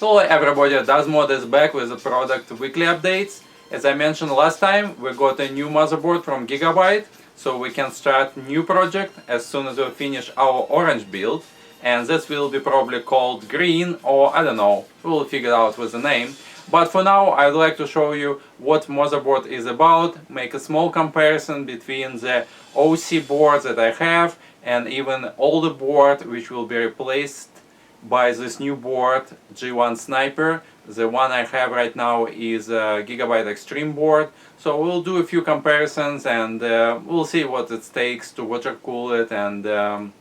Hello everybody, Dazmod is back with the product weekly updates. As I mentioned last time, we got a new motherboard from Gigabyte, so we can start new project as soon as we finish our orange build. And this will be probably called green, or I don't know, we'll figure out with the name. But for now, I'd like to show you what motherboard is about, make a small comparison between the OC board that I have and even older board which will be replaced by this new board, G1 Sniper. The one I have right now is a Gigabyte Extreme board. So we'll do a few comparisons and we'll see what it takes to water cool it and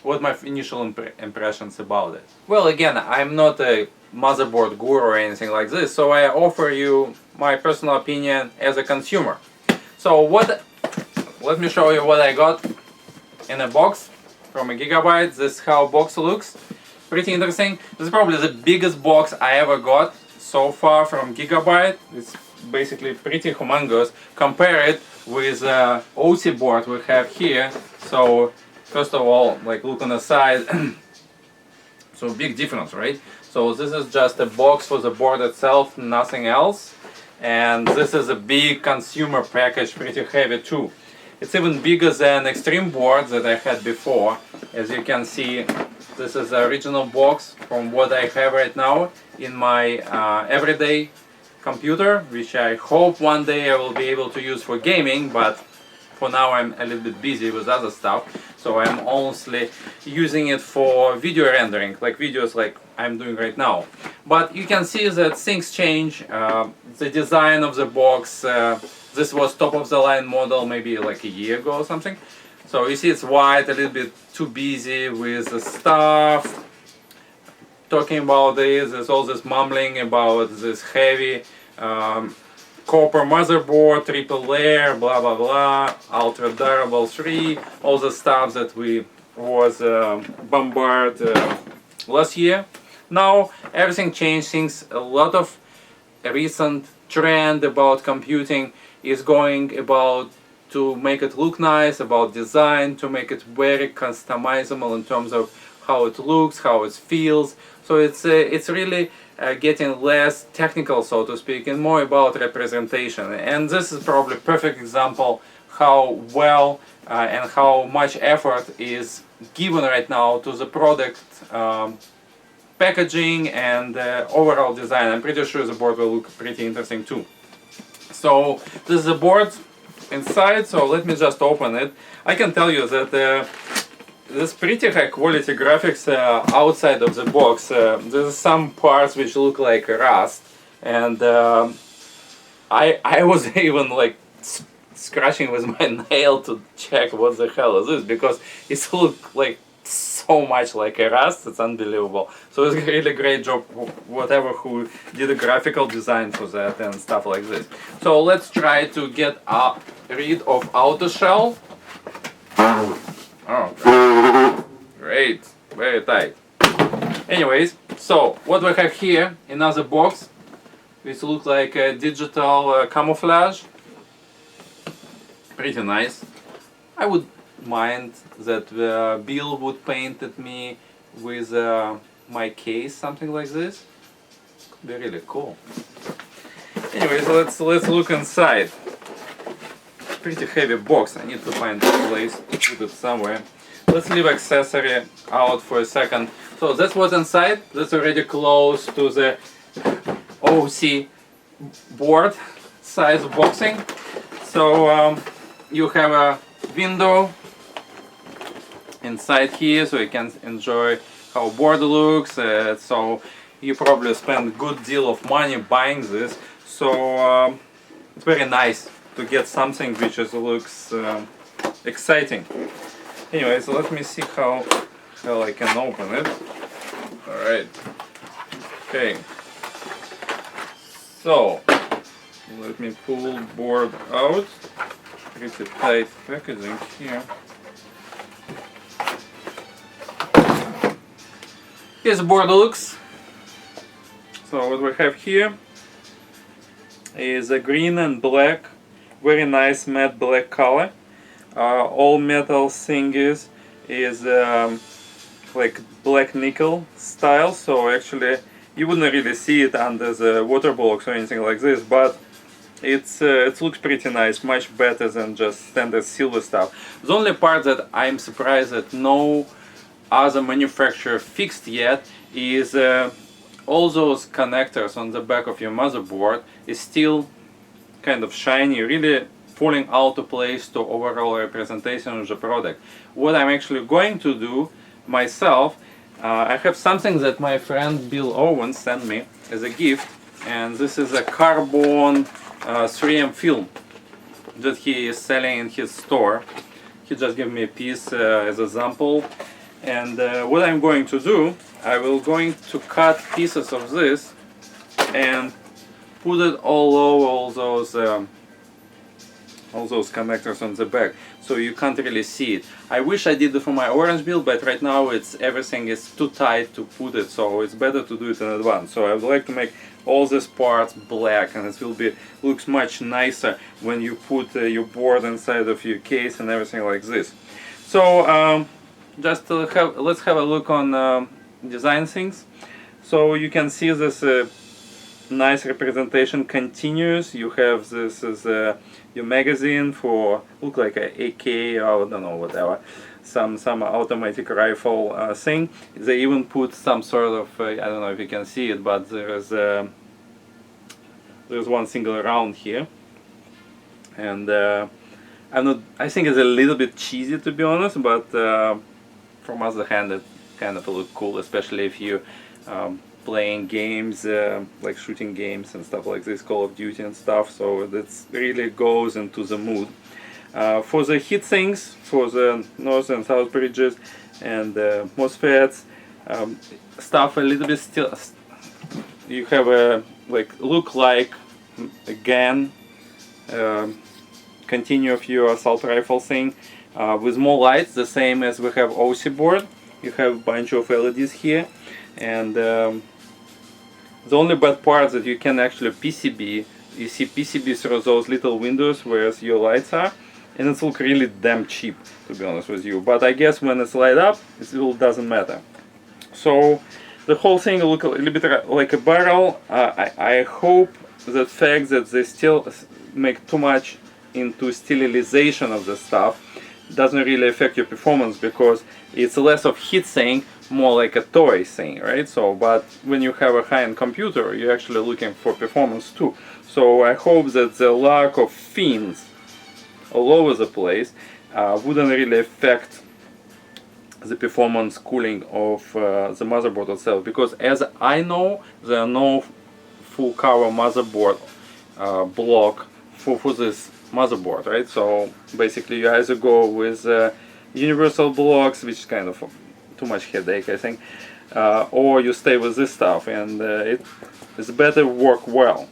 what my initial impressions about it. Well, again, I'm not a motherboard guru or anything like this, so I offer you my personal opinion as a consumer. So let me show you what I got in a box from a Gigabyte. This is how box looks. Pretty interesting. This is probably the biggest box I ever got so far from Gigabyte. It's basically pretty humongous. Compare it with the OC board we have here. So first of all, like, look on the side. So big difference, right? So this is just a box for the board itself, nothing else. And this is a big consumer package, pretty heavy too. It's even bigger than Extreme board that I had before. As you can see, this is the original box from what I have right now in my everyday computer, which I hope one day I will be able to use for gaming, but for now I'm a little bit busy with other stuff, so I'm mostly using it for video rendering, like videos like I'm doing right now. But you can see that things change. The design of the box, this was top of the line model maybe like a year ago or something. So you see it's white, a little bit too busy with the stuff. Talking about this, there's all this mumbling about this heavy copper motherboard, triple layer, blah blah blah, ultra durable 3, all the stuff that we was bombarded last year. Now everything changed. Things, a lot of recent trend about computing is going about to make it look nice, about design, to make it very customizable in terms of how it looks, how it feels. So it's really getting less technical, so to speak, and more about representation. And this is probably a perfect example how well and how much effort is given right now to the product packaging and overall design. I'm pretty sure the board will look pretty interesting too. So this is the board inside, so let me just open it. I can tell you that this pretty high quality graphics outside of the box. There's some parts which look like rust, and I was even like scratching with my nail to check what the hell is this, because it looks like so much like a rust. It's unbelievable. So it's really great job whatever who did the graphical design for that and stuff like this. So let's try to get rid of outer shell. Oh, great, very tight. Anyways, so what we have here, another box which looks like a digital camouflage. Pretty nice. I would mind that Bill would paint at me with my case, something like this. Could be really cool. Anyways, let's look inside. Pretty heavy box. I need to find a place to put it somewhere. Let's leave accessory out for a second. So that's what's inside. That's already close to the OC board size boxing. So you have a window inside here, so you can enjoy how board looks. So you probably spend a good deal of money buying this. So it's very nice to get something which looks exciting. Anyways, let me see how I can open it. Alright. Okay. So let me pull board out. Pretty tight packaging here. Here's the board looks. So what we have here is a green and black, very nice matte black color. All metal thingies is like black nickel style, so actually you wouldn't really see it under the water blocks or anything like this, but it looks pretty nice, much better than just standard silver stuff. The only part that I'm surprised that no other manufacturer fixed yet is all those connectors on the back of your motherboard is still kind of shiny, really falling out of place to overall representation of the product. What I'm actually going to do myself, I have something that my friend Bill Owen sent me as a gift, and this is a carbon 3M film that he is selling in his store. He just gave me a piece as a sample, and what I'm going to do, I will going to cut pieces of this and put it all over all those connectors on the back, so you can't really see it. I wish I did it for my orange build, but right now everything is too tight to put it, so it's better to do it in advance. So I would like to make all these parts black, and it will be looks much nicer when you put your board inside of your case and everything like this. So just to let's have a look on design things. So you can see this nice representation continues. You have this as your magazine for look like a AK or I don't know, whatever, some automatic rifle thing. They even put some sort of I don't know if you can see it, but there's one single round here, and I think it's a little bit cheesy, to be honest, but from other hand it kind of look cool, especially if you playing games like shooting games and stuff like this, Call of Duty and stuff, so that really goes into the mood. For the heat sinks, for the north and south bridges and MOSFETs, stuff a little bit still, you have a look like again continue of your assault rifle thing with more lights, the same as we have OC board. You have a bunch of LEDs here, and the only bad part that you can actually PCB, you see PCB through those little windows where your lights are, and it looks really damn cheap, to be honest with you. But I guess when it's light up, it still doesn't matter. So the whole thing looks a little bit like a barrel. I hope the fact that they still make too much into sterilization of the stuff doesn't really affect your performance, because it's less of heat sink, more like a toy thing, right? So, but when you have a high-end computer, you're actually looking for performance too. So I hope that the lack of fins all over the place wouldn't really affect the performance cooling of the motherboard itself, because as I know, there are no full cover motherboard block for this motherboard, right? So basically you either go with universal blocks, which is kind of too much headache, I think, or you stay with this stuff, and it's better work well.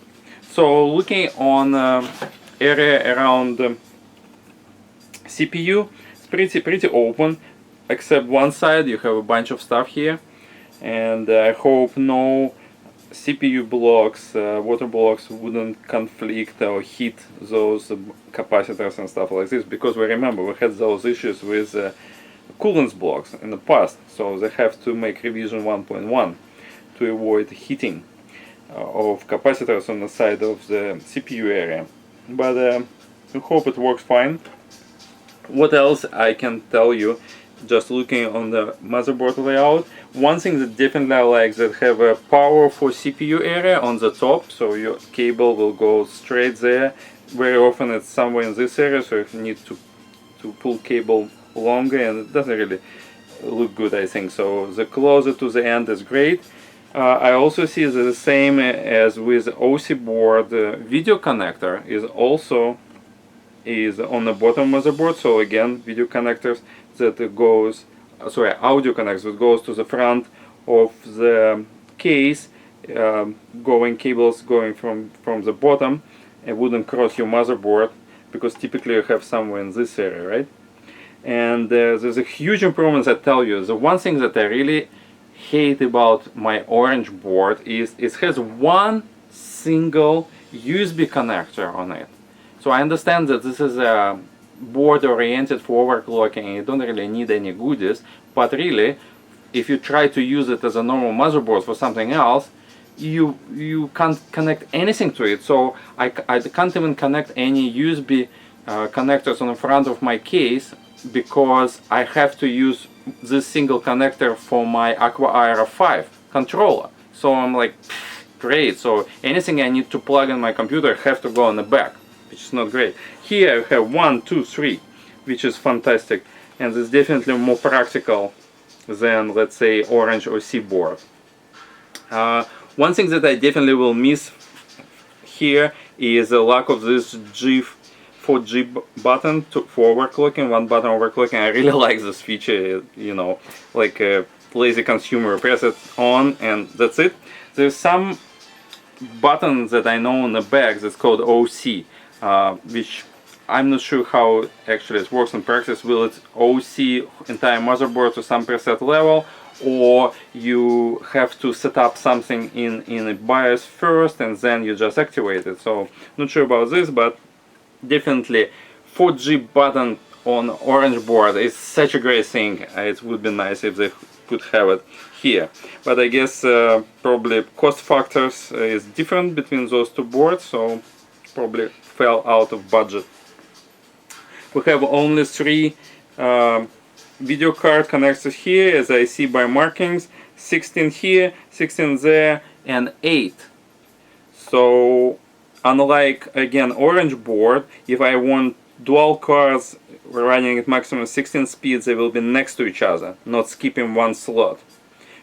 So looking on area around CPU, it's pretty open, except one side you have a bunch of stuff here, and I hope no CPU blocks, water blocks wouldn't conflict or hit those capacitors and stuff like this, because we remember we had those issues with coolant blocks in the past, so they have to make revision 1.1 to avoid heating of capacitors on the side of the CPU area. But I hope it works fine. What else I can tell you, just looking on the motherboard layout, one thing that definitely I like, that have a power for CPU area on the top, so your cable will go straight there. Very often it's somewhere in this area, so if you need to pull cable longer, and it doesn't really look good, I think. So the closer to the end is great. I also see that the same as with OC board, video connector is also on the bottom motherboard. So again, video connectors that goes, sorry, audio connectors that goes to the front of the case, cables going from the bottom, and wouldn't cross your motherboard, because typically you have somewhere in this area, right? And there's a huge improvement, I tell you. The one thing that I really hate about my orange board is it has one single USB connector on it. So I understand that this is a board oriented for overclocking and you don't really need any goodies, but really if you try to use it as a normal motherboard for something else, you can't connect anything to it. So I can't even connect any USB connectors on the front of my case, because I have to use this single connector for my Aqua Aero 5 controller. So I'm like, great, so anything I need to plug in my computer have to go on the back, which is not great. Here I have 1, 2, 3, which is fantastic, and it's definitely more practical than, let's say, Orange or C board. One thing that I definitely will miss here is the lack of this G4G button for overclocking, one button overclocking. I really like this feature, you know, like a lazy consumer, press it on and that's it. There's some buttons that I know on the back that's called OC, which I'm not sure how actually it works in practice. Will it OC entire motherboard to some preset level, or you have to set up something in a BIOS first and then you just activate it? So not sure about this, but definitely 4G button on Orange board is such a great thing. It would be nice if they could have it here, but I guess probably cost factors is different between those two boards, so probably fell out of budget. We have only 3 video card connectors here, as I see by markings. 16 here, 16 there, and 8. So unlike again Orange board, if I want dual cards running at maximum 16 speeds, they will be next to each other, not skipping one slot,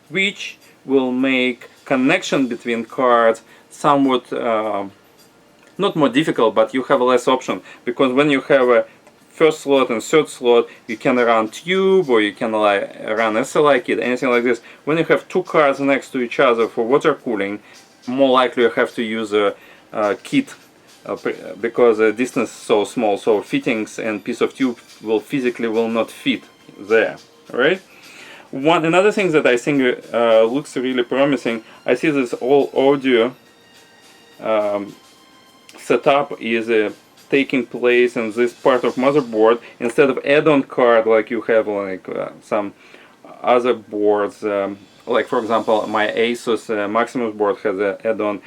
which will make connection between cards somewhat not more difficult, but you have less option, because when you have a first slot and third slot, you can run tube or you can run SLI kit, anything like this. When you have 2 cards next to each other for water cooling, more likely you have to use a kit, because the distance is so small, so fittings and piece of tube will physically not fit there, right? Another thing that I think looks really promising, I see this all audio setup is taking place in this part of motherboard instead of add-on card like you have like some other boards, like for example my Asus Maximus board has an add-on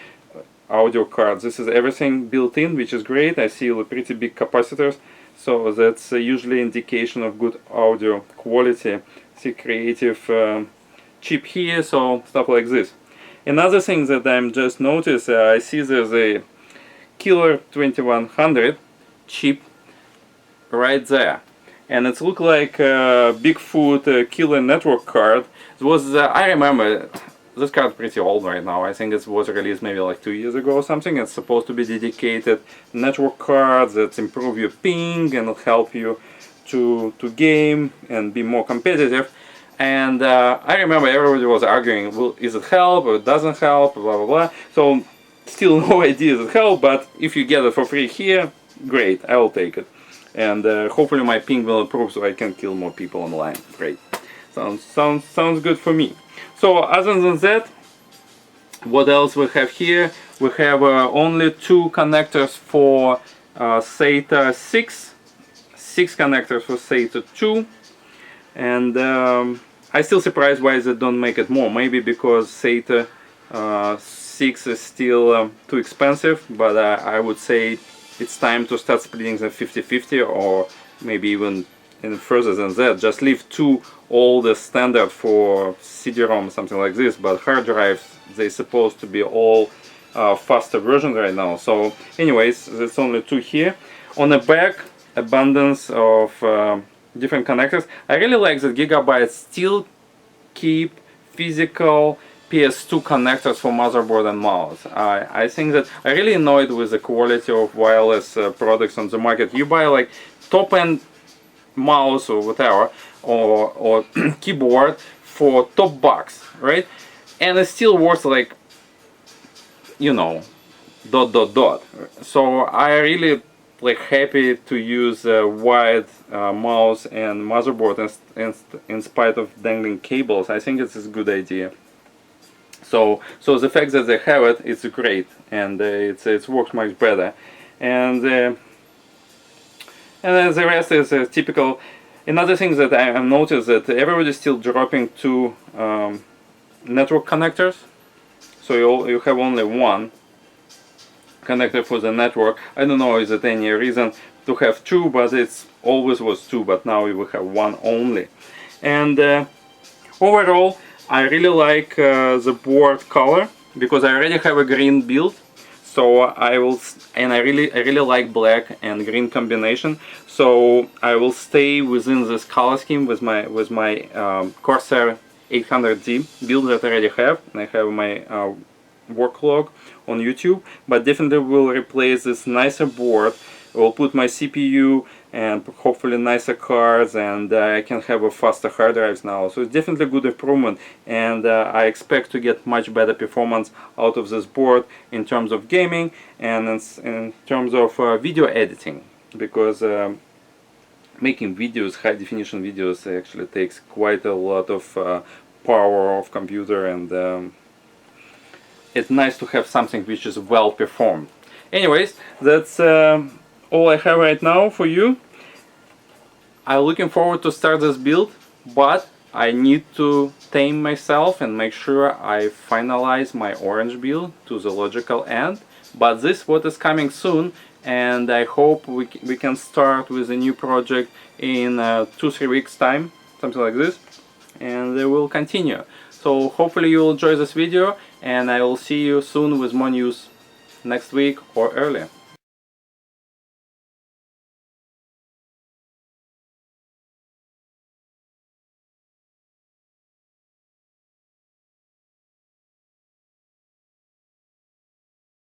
audio card. This is everything built in, which is great. I see pretty big capacitors, so that's usually indication of good audio quality. See creative chip here, so stuff like this. Another thing that I'm just noticed, I see there's a Killer 2100 chip right there, and it looked like a Bigfoot Killer network card. It was I remember this card is pretty old right now. I think it was released maybe like 2 years ago or something. It's supposed to be dedicated network cards that improve your ping and help you to game and be more competitive. And I remember everybody was arguing, well, is it help or it doesn't help, blah blah blah. So still no idea does it help, but if you get it for free here, great, I will take it. And hopefully my ping will improve so I can kill more people online. Great. Sounds good for me. So other than that, what else we have here? We have only 2 connectors for SATA 6, 6 connectors for SATA 2, and I'm still surprised why they don't make it more. Maybe because SATA 6 is still too expensive, but I would say it's time to start splitting them 50-50, or maybe even further than that. Just leave 2 all the standard for CD-ROM, something like this, but hard drives, they're supposed to be all faster version right now. So anyways, there's only 2 here. On the back, abundance of different connectors. I really like that Gigabyte still keep physical PS2 connectors for motherboard and mouse. I think that I'm really annoyed with the quality of wireless products on the market. You buy like top-end mouse or whatever, or keyboard for top box, right? And it still works like, you know, ... So I really like happy to use a wide mouse and motherboard in spite of dangling cables. I think it's a good idea. So the fact that they have it, it's great, and it works much better. And then the rest is typical. Another thing that I have noticed that everybody's still dropping 2 network connectors. so you have only one connector for the network. I don't know is it any reason to have two, but it's always was two, but now we will have one only. And overall I really like the board color, because I already have a green build, so I really like black and green combination, so I will stay within this color scheme with my Corsair 800D build that I already have, and I have my work log on YouTube, but definitely will replace this nicer board. I will put my CPU and hopefully nicer cards, and I can have a faster hard drives now, so it's definitely a good improvement, and I expect to get much better performance out of this board in terms of gaming and in terms of video editing, because making videos, high definition videos, actually takes quite a lot of power of computer, and it's nice to have something which is well performed. Anyways, that's all I have right now for you. I'm looking forward to start this build, but I need to tame myself and make sure I finalize my orange build to the logical end. But this what is coming soon, and I hope we can start with a new project in 2-3 weeks time, something like this, and they will continue. So hopefully you will enjoy this video, and I will see you soon with more news next week or earlier.